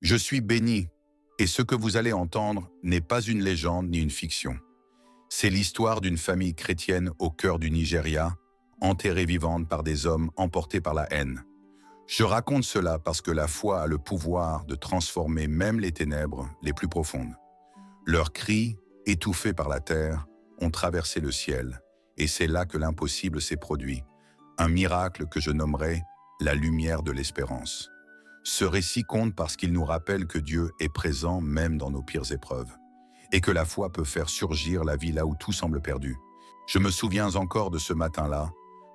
Je suis béni, et ce que vous allez entendre n'est pas une légende ni une fiction. C'est l'histoire d'une famille chrétienne au cœur du Nigeria, enterrée vivante par des hommes emportés par la haine. Je raconte cela parce que la foi a le pouvoir de transformer même les ténèbres les plus profondes. Leurs cris, étouffés par la terre, ont traversé le ciel, et c'est là que l'impossible s'est produit, un miracle que je nommerai la lumière de l'espérance. Ce récit compte parce qu'il nous rappelle que Dieu est présent même dans nos pires épreuves, et que la foi peut faire surgir la vie là où tout semble perdu. Je me souviens encore de ce matin-là,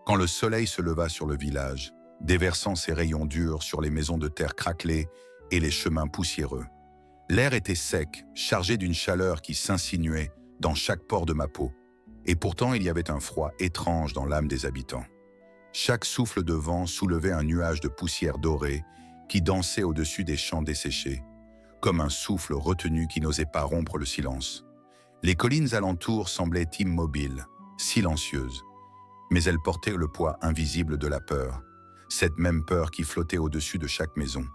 quand le soleil se leva sur le village, déversant ses rayons durs sur les maisons de terre craquelées et les chemins poussiéreux. L'air était sec, chargé d'une chaleur qui s'insinuait dans chaque pore de ma peau, et pourtant il y avait un froid étrange dans l'âme des habitants. Chaque souffle de vent soulevait un nuage de poussière dorée qui dansait au-dessus des champs desséchés, comme un souffle retenu qui n'osait pas rompre le silence. Les collines alentours semblaient immobiles, silencieuses, mais elles portaient le poids invisible de la peur, cette même peur qui flottait au-dessus de chaque maison,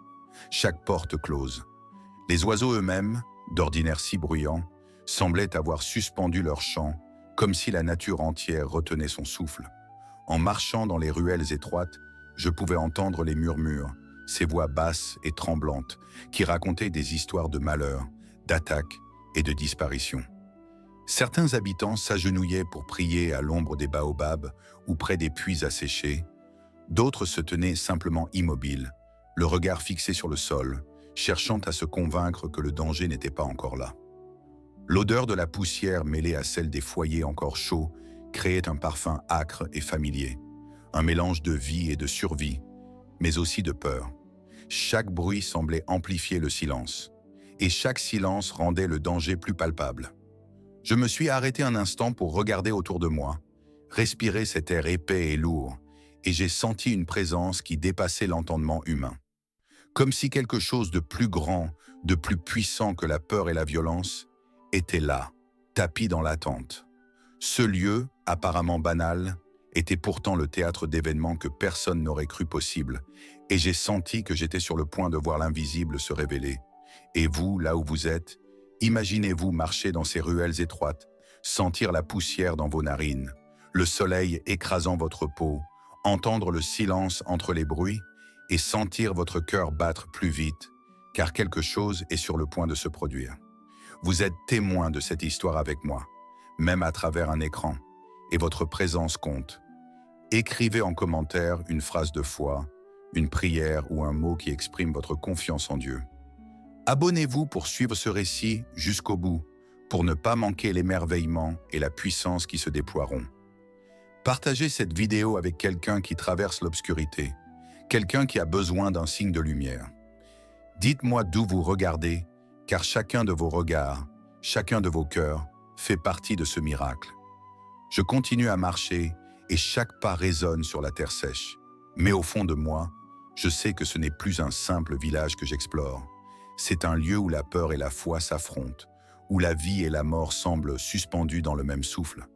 chaque porte close. Les oiseaux eux-mêmes, d'ordinaire si bruyants, semblaient avoir suspendu leur chant, comme si la nature entière retenait son souffle. En marchant dans les ruelles étroites, je pouvais entendre les murmures, ces voix basses et tremblantes, qui racontaient des histoires de malheur, d'attaques et de disparitions. Certains habitants s'agenouillaient pour prier à l'ombre des baobabs ou près des puits asséchés. D'autres se tenaient simplement immobiles, le regard fixé sur le sol, cherchant à se convaincre que le danger n'était pas encore là. L'odeur de la poussière mêlée à celle des foyers encore chauds créait un parfum âcre et familier, un mélange de vie et de survie, mais aussi de peur. Chaque bruit semblait amplifier le silence, et chaque silence rendait le danger plus palpable. Je me suis arrêté un instant pour regarder autour de moi, respirer cet air épais et lourd, et j'ai senti une présence qui dépassait l'entendement humain. Comme si quelque chose de plus grand, de plus puissant que la peur et la violence, était là, tapi dans l'attente. Ce lieu, apparemment banal, était pourtant le théâtre d'événements que personne n'aurait cru possible, et j'ai senti que j'étais sur le point de voir l'invisible se révéler. Et vous, là où vous êtes, imaginez-vous marcher dans ces ruelles étroites, sentir la poussière dans vos narines, le soleil écrasant votre peau, entendre le silence entre les bruits et sentir votre cœur battre plus vite, car quelque chose est sur le point de se produire. Vous êtes témoin de cette histoire avec moi, même à travers un écran, et votre présence compte. Écrivez en commentaire une phrase de foi, une prière ou un mot qui exprime votre confiance en Dieu. Abonnez-vous pour suivre ce récit jusqu'au bout, pour ne pas manquer l'émerveillement et la puissance qui se déploieront. Partagez cette vidéo avec quelqu'un qui traverse l'obscurité, quelqu'un qui a besoin d'un signe de lumière. Dites-moi d'où vous regardez, car chacun de vos regards, chacun de vos cœurs fait partie de ce miracle. Je continue à marcher et chaque pas résonne sur la terre sèche. Mais au fond de moi, je sais que ce n'est plus un simple village que j'explore. C'est un lieu où la peur et la foi s'affrontent, où la vie et la mort semblent suspendues dans le même souffle.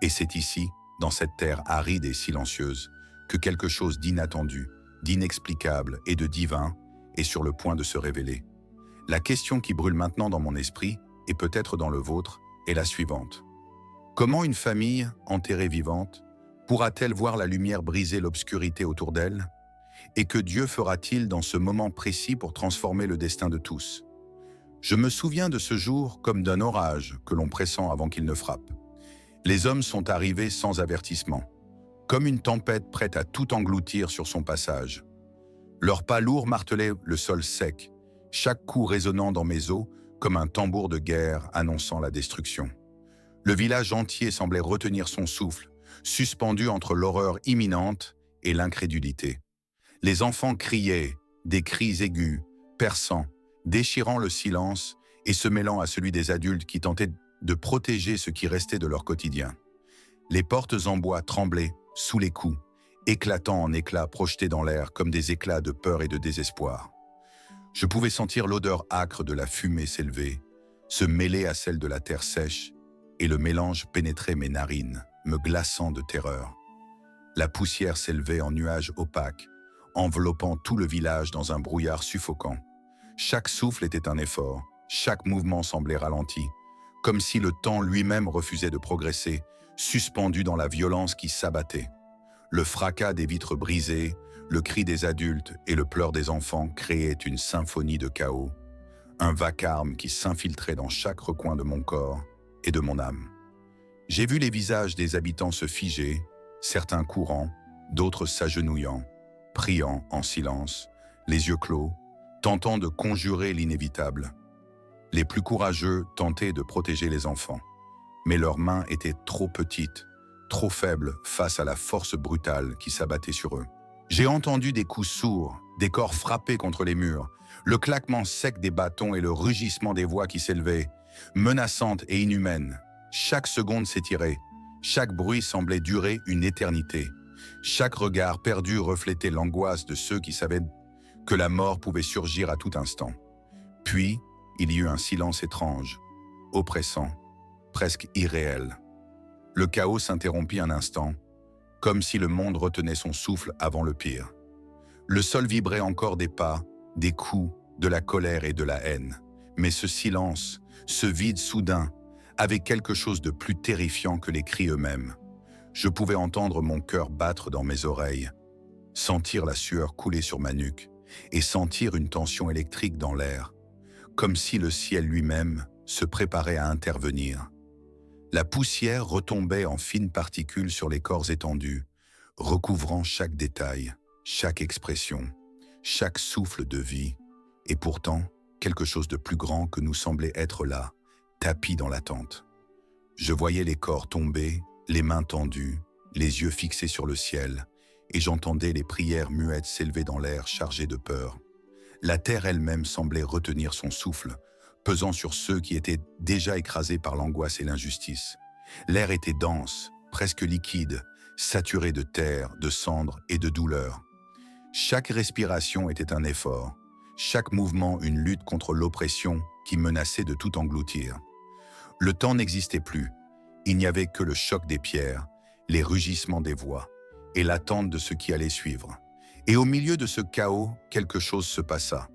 Et c'est ici, dans cette terre aride et silencieuse, que quelque chose d'inattendu, d'inexplicable et de divin est sur le point de se révéler. La question qui brûle maintenant dans mon esprit, et peut-être dans le vôtre, est la suivante. Comment une famille, enterrée vivante, pourra-t-elle voir la lumière briser l'obscurité autour d'elle? Et que Dieu fera-t-il dans ce moment précis pour transformer le destin de tous? Je me souviens de ce jour comme d'un orage que l'on pressent avant qu'il ne frappe. Les hommes sont arrivés sans avertissement, comme une tempête prête à tout engloutir sur son passage. Leurs pas lourds martelaient le sol sec, chaque coup résonnant dans mes os comme un tambour de guerre annonçant la destruction. Le village entier semblait retenir son souffle, suspendu entre l'horreur imminente et l'incrédulité. Les enfants criaient, des cris aigus, perçants, déchirant le silence et se mêlant à celui des adultes qui tentaient de protéger ce qui restait de leur quotidien. Les portes en bois tremblaient sous les coups, éclatant en éclats projetés dans l'air comme des éclats de peur et de désespoir. Je pouvais sentir l'odeur âcre de la fumée s'élever, se mêler à celle de la terre sèche, et le mélange pénétrait mes narines, me glaçant de terreur. La poussière s'élevait en nuages opaques, enveloppant tout le village dans un brouillard suffocant. Chaque souffle était un effort, chaque mouvement semblait ralenti, comme si le temps lui-même refusait de progresser, suspendu dans la violence qui s'abattait. Le fracas des vitres brisées, le cri des adultes et le pleur des enfants créaient une symphonie de chaos, un vacarme qui s'infiltrait dans chaque recoin de mon corps et de mon âme. J'ai vu les visages des habitants se figer, certains courant, d'autres s'agenouillant, priant en silence, les yeux clos, tentant de conjurer l'inévitable. Les plus courageux tentaient de protéger les enfants, mais leurs mains étaient trop petites, trop faibles face à la force brutale qui s'abattait sur eux. J'ai entendu des coups sourds, des corps frappés contre les murs, le claquement sec des bâtons et le rugissement des voix qui s'élevaient, menaçantes et inhumaines. Chaque seconde s'étirait, chaque bruit semblait durer une éternité. Chaque regard perdu reflétait l'angoisse de ceux qui savaient que la mort pouvait surgir à tout instant. Puis, il y eut un silence étrange, oppressant, presque irréel. Le chaos s'interrompit un instant, comme si le monde retenait son souffle avant le pire. Le sol vibrait encore des pas, des coups, de la colère et de la haine. Mais ce silence, ce vide soudain, avait quelque chose de plus terrifiant que les cris eux-mêmes. Je pouvais entendre mon cœur battre dans mes oreilles, sentir la sueur couler sur ma nuque et sentir une tension électrique dans l'air, comme si le ciel lui-même se préparait à intervenir. La poussière retombait en fines particules sur les corps étendus, recouvrant chaque détail, chaque expression, chaque souffle de vie, et pourtant, quelque chose de plus grand que nous semblait être là, tapis dans l'attente. Je voyais les corps tomber, les mains tendues, les yeux fixés sur le ciel, et j'entendais les prières muettes s'élever dans l'air chargées de peur. La terre elle-même semblait retenir son souffle, pesant sur ceux qui étaient déjà écrasés par l'angoisse et l'injustice. L'air était dense, presque liquide, saturé de terre, de cendres et de douleur. Chaque respiration était un effort, chaque mouvement une lutte contre l'oppression qui menaçait de tout engloutir. Le temps n'existait plus, il n'y avait que le choc des pierres, les rugissements des voix et l'attente de ce qui allait suivre. Et au milieu de ce chaos, quelque chose se passa,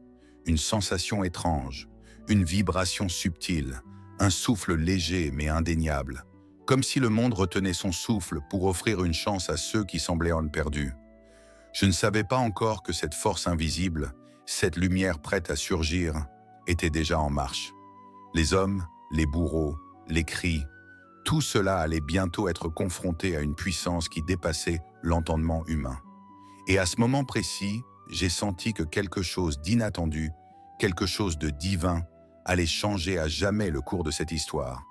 une sensation étrange, une vibration subtile, un souffle léger mais indéniable, comme si le monde retenait son souffle pour offrir une chance à ceux qui semblaient en perdus. Je ne savais pas encore que cette force invisible, cette lumière prête à surgir, était déjà en marche. Les hommes, les bourreaux, les cris, tout cela allait bientôt être confronté à une puissance qui dépassait l'entendement humain. Et à ce moment précis, j'ai senti que quelque chose d'inattendu, quelque chose de divin, allait changer à jamais le cours de cette histoire.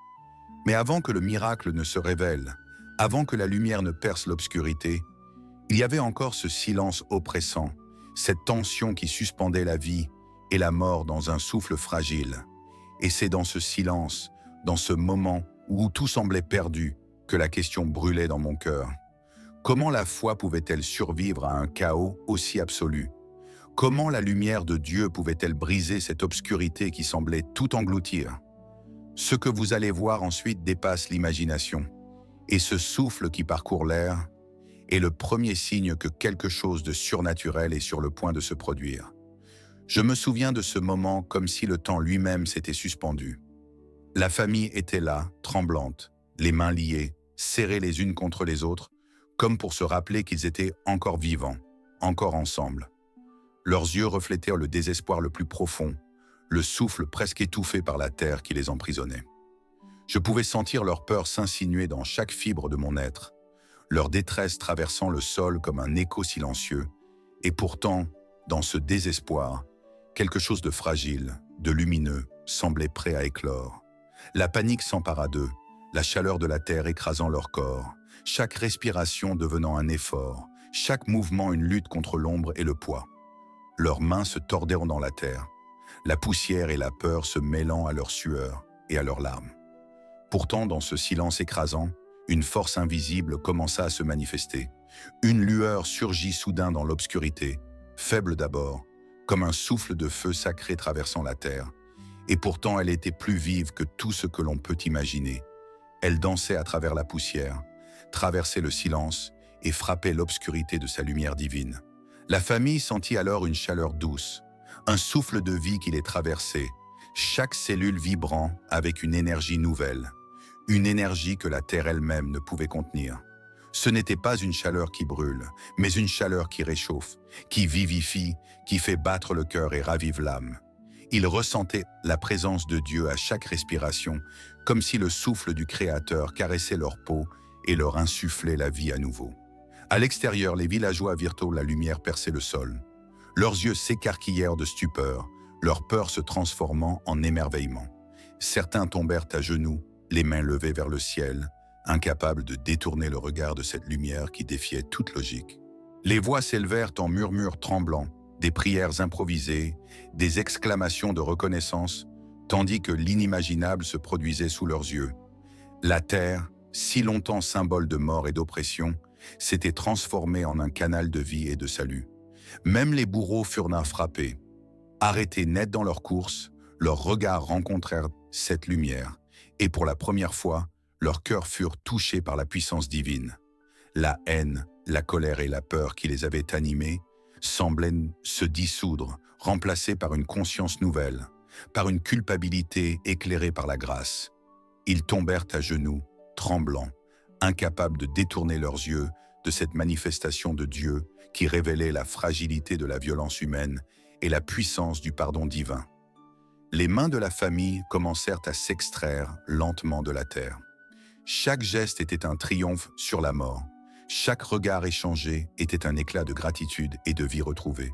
Mais avant que le miracle ne se révèle, avant que la lumière ne perce l'obscurité, il y avait encore ce silence oppressant, cette tension qui suspendait la vie et la mort dans un souffle fragile. Et c'est dans ce silence, dans ce moment où tout semblait perdu, que la question brûlait dans mon cœur. Comment la foi pouvait-elle survivre à un chaos aussi absolu? Comment la lumière de Dieu pouvait-elle briser cette obscurité qui semblait tout engloutir? Ce que vous allez voir ensuite dépasse l'imagination. Et ce souffle qui parcourt l'air est le premier signe que quelque chose de surnaturel est sur le point de se produire. Je me souviens de ce moment comme si le temps lui-même s'était suspendu. La famille était là, tremblante, les mains liées, serrées les unes contre les autres, comme pour se rappeler qu'ils étaient encore vivants, encore ensemble. Leurs yeux reflétèrent le désespoir le plus profond, le souffle presque étouffé par la terre qui les emprisonnait. Je pouvais sentir leur peur s'insinuer dans chaque fibre de mon être, leur détresse traversant le sol comme un écho silencieux, et pourtant, dans ce désespoir, quelque chose de fragile, de lumineux, semblait prêt à éclore. La panique s'empara d'eux, la chaleur de la terre écrasant leur corps, chaque respiration devenant un effort, chaque mouvement une lutte contre l'ombre et le poids. Leurs mains se tordèrent dans la terre, la poussière et la peur se mêlant à leur sueur et à leurs larmes. Pourtant, dans ce silence écrasant, une force invisible commença à se manifester. Une lueur surgit soudain dans l'obscurité, faible d'abord, comme un souffle de feu sacré traversant la terre. Et pourtant, elle était plus vive que tout ce que l'on peut imaginer. Elle dansait à travers la poussière, traversait le silence et frappait l'obscurité de sa lumière divine. La famille sentit alors une chaleur douce, un souffle de vie qui les traversait, chaque cellule vibrant avec une énergie nouvelle, une énergie que la Terre elle-même ne pouvait contenir. Ce n'était pas une chaleur qui brûle, mais une chaleur qui réchauffe, qui vivifie, qui fait battre le cœur et ravive l'âme. Ils ressentaient la présence de Dieu à chaque respiration, comme si le souffle du Créateur caressait leur peau et leur insufflait la vie à nouveau. À l'extérieur, les villageois virent la lumière percer le sol. Leurs yeux s'écarquillèrent de stupeur, leur peur se transformant en émerveillement. Certains tombèrent à genoux, les mains levées vers le ciel, incapables de détourner le regard de cette lumière qui défiait toute logique. Les voix s'élevèrent en murmures tremblants, des prières improvisées, des exclamations de reconnaissance, tandis que l'inimaginable se produisait sous leurs yeux. La terre, si longtemps symbole de mort et d'oppression, s'était transformée en un canal de vie et de salut. Même les bourreaux furent frappés. Arrêtés net dans leur course, leurs regards rencontrèrent cette lumière, et pour la première fois, leurs cœurs furent touchés par la puissance divine. La haine, la colère et la peur qui les avaient animés semblaient se dissoudre, remplacés par une conscience nouvelle, par une culpabilité éclairée par la grâce. Ils tombèrent à genoux, tremblants, incapables de détourner leurs yeux de cette manifestation de Dieu qui révélait la fragilité de la violence humaine et la puissance du pardon divin. Les mains de la famille commencèrent à s'extraire lentement de la terre. Chaque geste était un triomphe sur la mort. Chaque regard échangé était un éclat de gratitude et de vie retrouvée.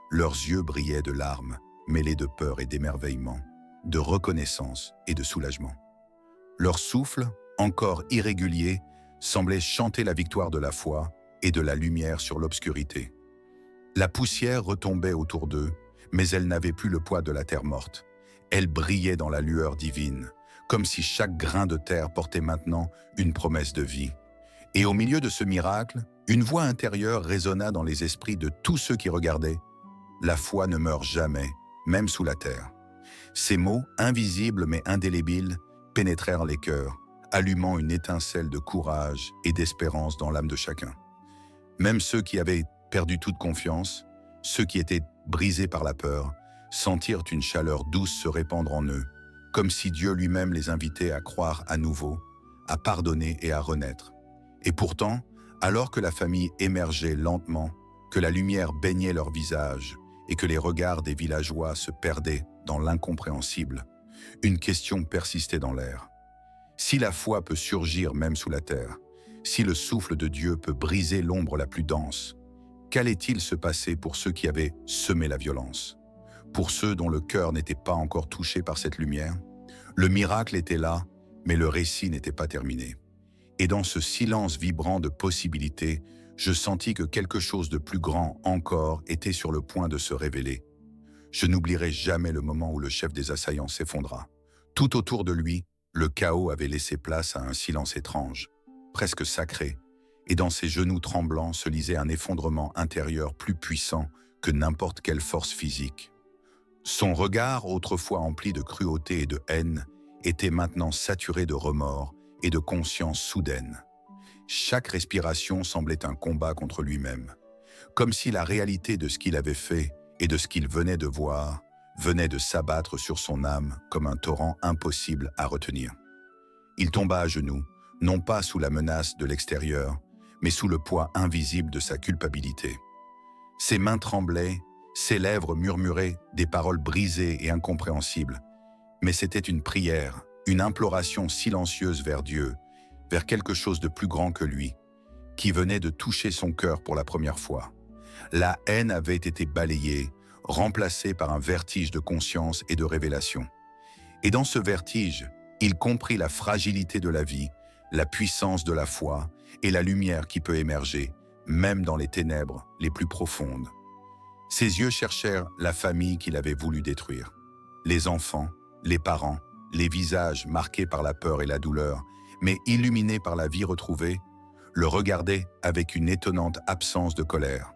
Leurs yeux brillaient de larmes, mêlés de peur et d'émerveillement, de reconnaissance et de soulagement. Leur souffle, encore irrégulier, semblait chanter la victoire de la foi et de la lumière sur l'obscurité. La poussière retombait autour d'eux, mais elle n'avait plus le poids de la terre morte. Elle brillait dans la lueur divine, comme si chaque grain de terre portait maintenant une promesse de vie. Et au milieu de ce miracle, une voix intérieure résonna dans les esprits de tous ceux qui regardaient. La foi ne meurt jamais, même sous la terre. Ces mots, invisibles mais indélébiles, pénétrèrent les cœurs, allumant une étincelle de courage et d'espérance dans l'âme de chacun. Même ceux qui avaient perdu toute confiance, ceux qui étaient brisés par la peur, sentirent une chaleur douce se répandre en eux, comme si Dieu lui-même les invitait à croire à nouveau, à pardonner et à renaître. Et pourtant, alors que la famille émergeait lentement, que la lumière baignait leur visage et que les regards des villageois se perdaient dans l'incompréhensible, une question persistait dans l'air. Si la foi peut surgir même sous la terre, si le souffle de Dieu peut briser l'ombre la plus dense, qu'allait-il se passer pour ceux qui avaient semé la violence? Pour ceux dont le cœur n'était pas encore touché par cette lumière? Le miracle était là, mais le récit n'était pas terminé. Et dans ce silence vibrant de possibilités, je sentis que quelque chose de plus grand encore était sur le point de se révéler. Je n'oublierai jamais le moment où le chef des assaillants s'effondra. Tout autour de lui, le chaos avait laissé place à un silence étrange, presque sacré, et dans ses genoux tremblants se lisait un effondrement intérieur plus puissant que n'importe quelle force physique. Son regard, autrefois empli de cruauté et de haine, était maintenant saturé de remords et de conscience soudaine. Chaque respiration semblait un combat contre lui-même, comme si la réalité de ce qu'il avait fait et de ce qu'il venait de voir venait de s'abattre sur son âme comme un torrent impossible à retenir. Il tomba à genoux, non pas sous la menace de l'extérieur, mais sous le poids invisible de sa culpabilité. Ses mains tremblaient, ses lèvres murmuraient des paroles brisées et incompréhensibles, mais c'était une prière, une imploration silencieuse vers Dieu, vers quelque chose de plus grand que lui, qui venait de toucher son cœur pour la première fois. La haine avait été balayée, remplacée par un vertige de conscience et de révélation. Et dans ce vertige, il comprit la fragilité de la vie, la puissance de la foi et la lumière qui peut émerger, même dans les ténèbres les plus profondes. Ses yeux cherchèrent la famille qu'il avait voulu détruire. Les enfants, les parents, les visages marqués par la peur et la douleur, mais illuminés par la vie retrouvée, le regardaient avec une étonnante absence de colère.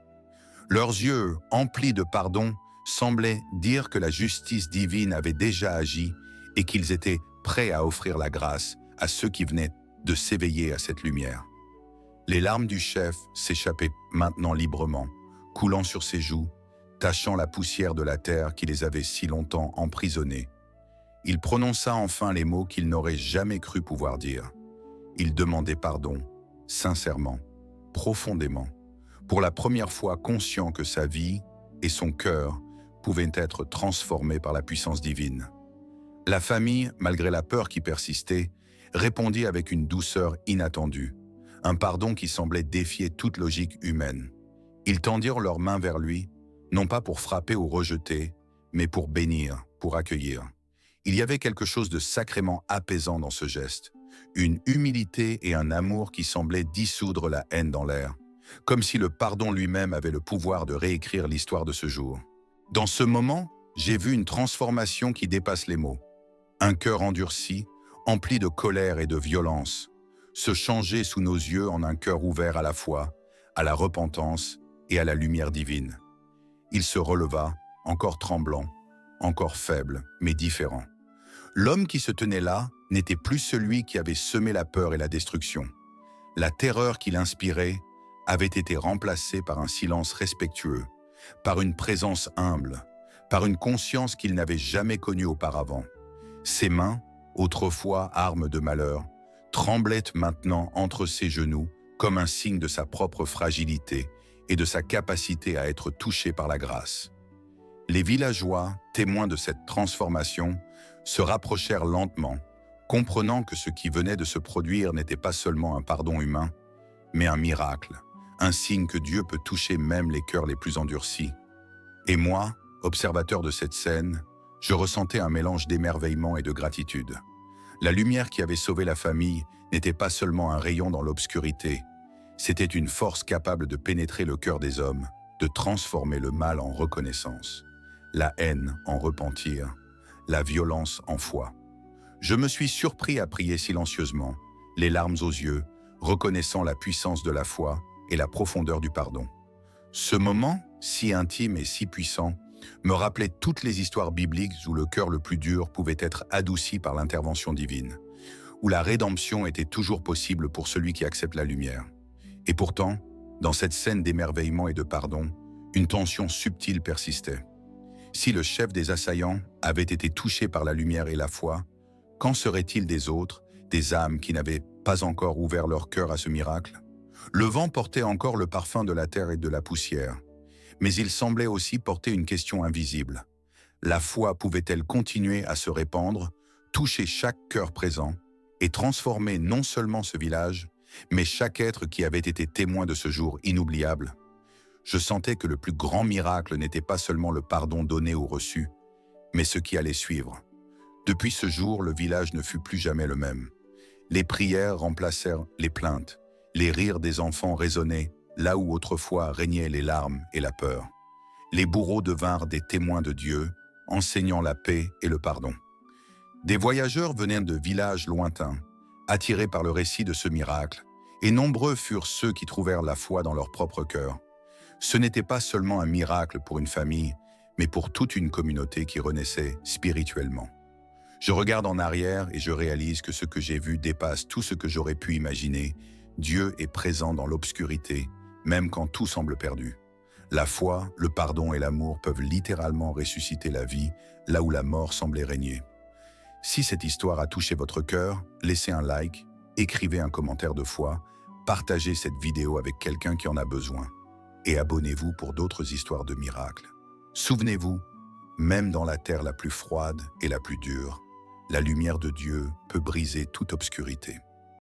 Leurs yeux, emplis de pardon, semblaient dire que la justice divine avait déjà agi et qu'ils étaient prêts à offrir la grâce à ceux qui venaient de s'éveiller à cette lumière. Les larmes du chef s'échappaient maintenant librement, coulant sur ses joues, tachant la poussière de la terre qui les avait si longtemps emprisonnés. Il prononça enfin les mots qu'il n'aurait jamais cru pouvoir dire. Il demandait pardon, sincèrement, profondément, pour la première fois conscient que sa vie et son cœur pouvaient être transformés par la puissance divine. La famille, malgré la peur qui persistait, répondit avec une douceur inattendue, un pardon qui semblait défier toute logique humaine. Ils tendirent leurs mains vers lui, non pas pour frapper ou rejeter, mais pour bénir, pour accueillir. Il y avait quelque chose de sacrément apaisant dans ce geste, une humilité et un amour qui semblaient dissoudre la haine dans l'air, comme si le pardon lui-même avait le pouvoir de réécrire l'histoire de ce jour. Dans ce moment, j'ai vu une transformation qui dépasse les mots. Un cœur endurci, empli de colère et de violence, se changer sous nos yeux en un cœur ouvert à la foi, à la repentance et à la lumière divine. Il se releva, encore tremblant, encore faible, mais différent. L'homme qui se tenait là n'était plus celui qui avait semé la peur et la destruction. La terreur qu'il inspirait avait été remplacée par un silence respectueux, par une présence humble, par une conscience qu'il n'avait jamais connue auparavant. Ses mains, autrefois armes de malheur, tremblaient maintenant entre ses genoux comme un signe de sa propre fragilité et de sa capacité à être touché par la grâce. Les villageois, témoins de cette transformation, se rapprochèrent lentement, comprenant que ce qui venait de se produire n'était pas seulement un pardon humain, mais un miracle, un signe que Dieu peut toucher même les cœurs les plus endurcis. Et moi, observateur de cette scène, je ressentais un mélange d'émerveillement et de gratitude. La lumière qui avait sauvé la famille n'était pas seulement un rayon dans l'obscurité, c'était une force capable de pénétrer le cœur des hommes, de transformer le mal en reconnaissance, la haine en repentir, la violence en foi. Je me suis surpris à prier silencieusement, les larmes aux yeux, reconnaissant la puissance de la foi et la profondeur du pardon. Ce moment, si intime et si puissant, me rappelait toutes les histoires bibliques où le cœur le plus dur pouvait être adouci par l'intervention divine, où la rédemption était toujours possible pour celui qui accepte la lumière. Et pourtant, dans cette scène d'émerveillement et de pardon, une tension subtile persistait. Si le chef des assaillants avait été touché par la lumière et la foi, qu'en serait-il des autres, des âmes qui n'avaient pas encore ouvert leur cœur à ce miracle? Le vent portait encore le parfum de la terre et de la poussière, mais il semblait aussi porter une question invisible. La foi pouvait-elle continuer à se répandre, toucher chaque cœur présent et transformer non seulement ce village, mais chaque être qui avait été témoin de ce jour inoubliable? Je sentais que le plus grand miracle n'était pas seulement le pardon donné ou reçu, mais ce qui allait suivre. Depuis ce jour, le village ne fut plus jamais le même. Les prières remplacèrent les plaintes, les rires des enfants résonnaient là où autrefois régnaient les larmes et la peur. Les bourreaux devinrent des témoins de Dieu, enseignant la paix et le pardon. Des voyageurs venaient de villages lointains, attirés par le récit de ce miracle, et nombreux furent ceux qui trouvèrent la foi dans leur propre cœur. Ce n'était pas seulement un miracle pour une famille, mais pour toute une communauté qui renaissait spirituellement. Je regarde en arrière et je réalise que ce que j'ai vu dépasse tout ce que j'aurais pu imaginer. Dieu est présent dans l'obscurité, même quand tout semble perdu. La foi, le pardon et l'amour peuvent littéralement ressusciter la vie, là où la mort semblait régner. Si cette histoire a touché votre cœur, laissez un like, écrivez un commentaire de foi, partagez cette vidéo avec quelqu'un qui en a besoin. Et abonnez-vous pour d'autres histoires de miracles. Souvenez-vous, même dans la terre la plus froide et la plus dure, la lumière de Dieu peut briser toute obscurité.